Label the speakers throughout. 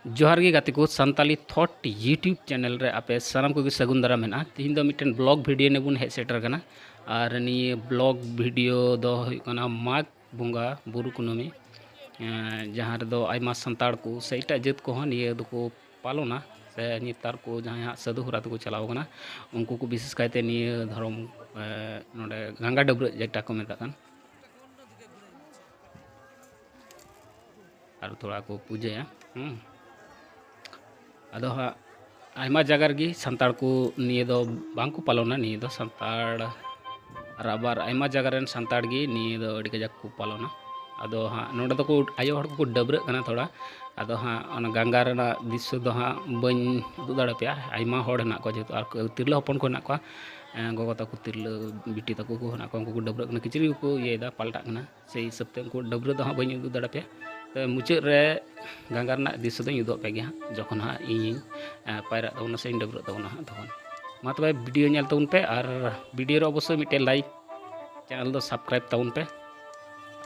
Speaker 1: जोहार गे गाते को सानताली थॉट यूट्यूब चैनल रे आपे सानाम को सगुन दारा मेना तीन दो मिटन ब्लॉग वीडियो ने बुन हेज सेटर कना और निये ब्लॉग वीडियो दो हुई कना माघ बुंगा बुरु कुनामी जहाँ दो आयमा संताड़ को से एटा जात को निये दो पालोना से नेतार को जहाँ साधु हरा को चलाव कना उनको को विशेष कायते निये धर्म नोडे गंगा डबर जेटा को मेता और थोड़ा को पूजा अदो हाँ आयमा जगह रगी संताड़ को निये दो बांग को पालोना निये दो संताड़ आबार आयमा जगह रेन संताड़ गी निये दो अड़ी कजाक को पालोना अदो हाँ नोडे दो को आयो हड़ को डबरक कना थोड़ा अदो हाँ अना गंगा रेना दिश्य दो हाँ बन उदु दाड़ा पे आयमा हड़ हेना को जेतो आर तिरला हपन को हेना को गोगो ताको तिरला बिटी ताको को हेना को उनको डबरक कना किचरी को येदा पाल्टा कना से हिसाब ते उनको डबर दो हाँ बन उदु दाड़ा पे तो मुचाद रे गंगा रेना दिश्य दो उदु पे हाँ जखन हाँ इन पायरा तबना से डबर तबना हाँ तखन मा तबे वीडियो नेल तबन पे और वीडियो रे अवश्य मिटे लाइक चैनल दो सब्सक्राइब तबन पे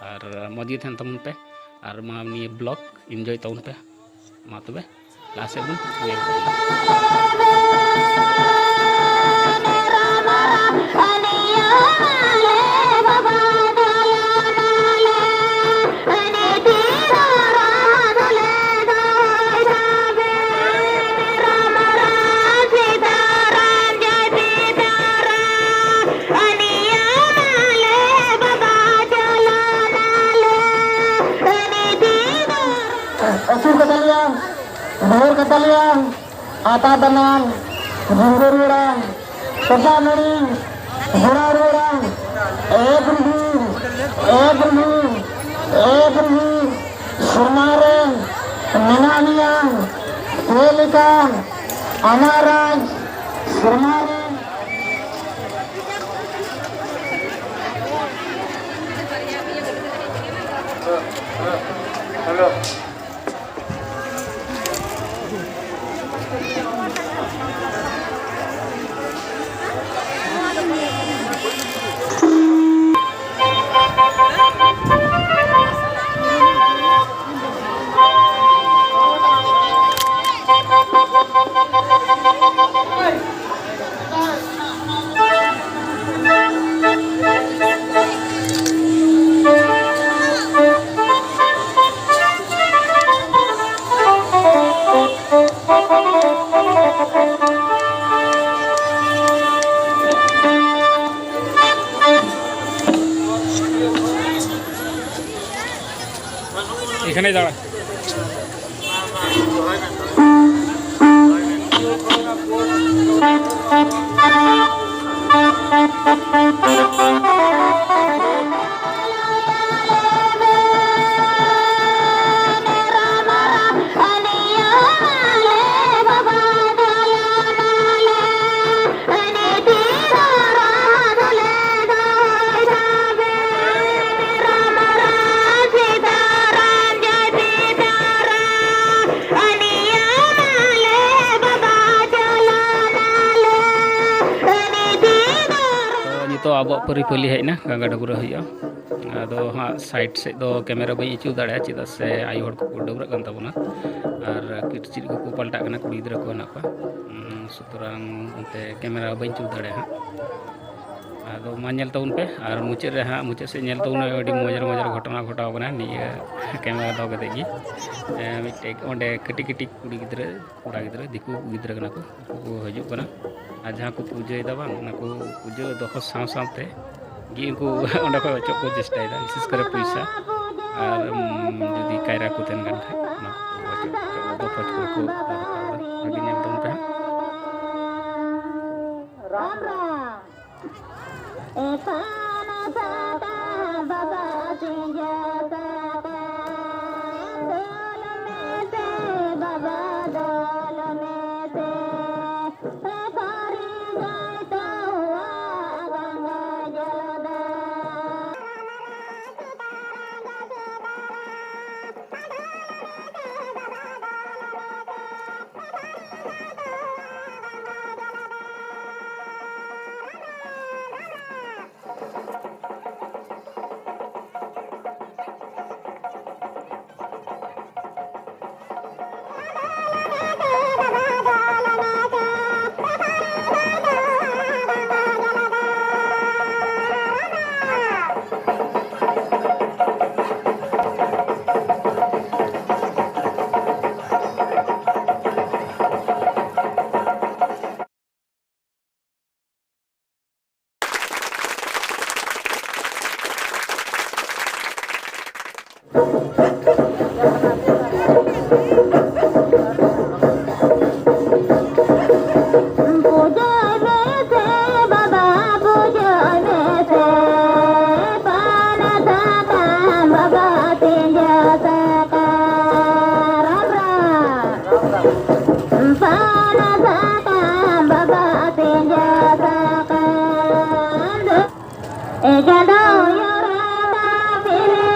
Speaker 1: और मौजी थन तबन पे और मा निये ब्लॉग एंजॉय तबन पे मा तबे लासे बन
Speaker 2: Asur katalian, Bahur katalian, Ata danang, Ringur urang, Sesa nering, Hurar urang, Ebrhi, Surmareng, Minaniang, Welikan, Amarang, Surmareng. Halo.
Speaker 1: এখানে দাঁড়া तो अब परी पली हेना गंगा डबरा हुआ अदो हाँ साइड से दो कैमरा बी अचू दाड़ा चेदा से आयु हड़ को डबरा कान तबना और किरचिर को पाल्टा कना कुड़ी गिद्रा को हेना को सुतरां उनते कैमरा बी अचू दाड़ा हाँ अदो मा नेल तबन पे और मुचाद रे हाँ मुचाद से नेल तबन अडी मजार मजार घटना घटाव कना निया कैमरा दो कते गी मिटे ओंडे कटी कटी कुड़ी गिद्रा कोड़ा गिद्रा दिकु गिद्रा कना को हजू कना और जहाँ को पूजा बांग को पूजा दो साव सावते गी उनको अंडा को अचो को चेष्टा विशेष कर पैसा और जुदी कायरा को तन गन खाय दो फट को आगे नेल तम पे
Speaker 2: राम राम एकाना साता बाबा सिंजाता दल में से बाबा दल में से कारी जाता हुआ Ganga जलदा Pana sata baba senja sakan Ejado yorata pere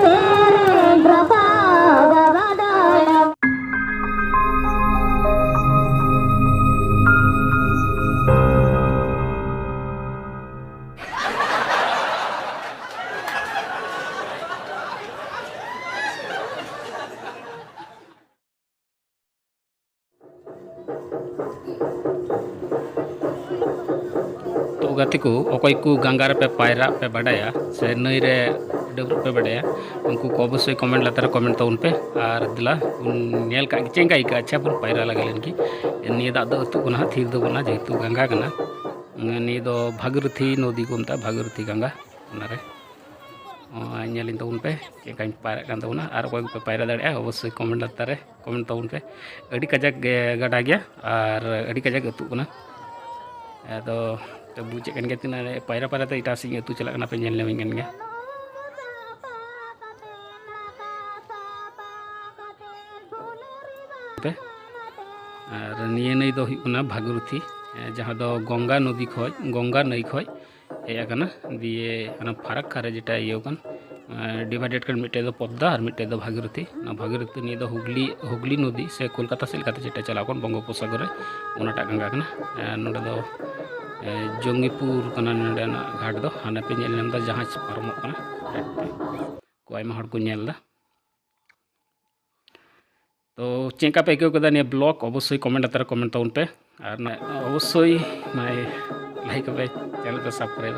Speaker 2: pere drapa gavadaya
Speaker 1: तो गति को अकय को गंगा रे पे पायरा पे बडाया से नई रे डबर पे बडाया उनको को अवश्य कमेंट लातार कमेंट तो उन पे और दिला उन नेल का चेंगा का अच्छा बन पायरा लगेलन की निये दा दो अतु कोना थीर दो बना जेतु गंगा कना निये दो भागीरथी नदी को मता भागीरथी गंगा उनारे ñalin to unpe ke kañ para kan tawna ar ko pe paira dare अवश्य कमेंट लातारे कमेंट तो उनपे अड़ी कजाक गडा गया और अड़ी कजाक अतु कना तो तो बुझे kan tina paira paira te ita sing अतु चला कना पे ñel लेविन kan गया पे और निये नई दो हुना भागीरथी जहाँ दो गंगा नदी खय गंगा नई खय हेया कना दिए अना फरक खारे जेटा इयो कन डिवाइडेड कर मिटे दो पद्दा और मिटे दो भागीरथी ना भागीरथी निये दो हुगली नदी से कोलकाता से लेकाते जेटा चला कोन बंगोपसागर ओनाटा गंगा कना नोडे दो जंगीपुर कना नोडे ना घाट दो हाने पे नेल नेमदा जहाज पारमो कना को आयमा हड़ को नेलदा तो चेका पे कदा ने ब्लॉग अवश्य कमेंट अतर कमेंट तौन पे और अवश्य मैं लाइक पे चैनल पे सब्सक्राइब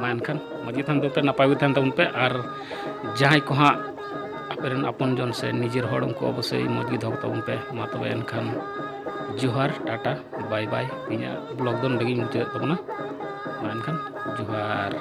Speaker 1: मा एनखान मजी थान पे नपाय थान तौन पे और जहां को हाँ आपन अपन जन से निजेर हड़ उनको अवश्य मजी दो तौन पे मा तबे एनखान जोहार टाटा बाय बाय इना ब्लॉग दो नडगी मुचाद तबना मा एनखान जोहार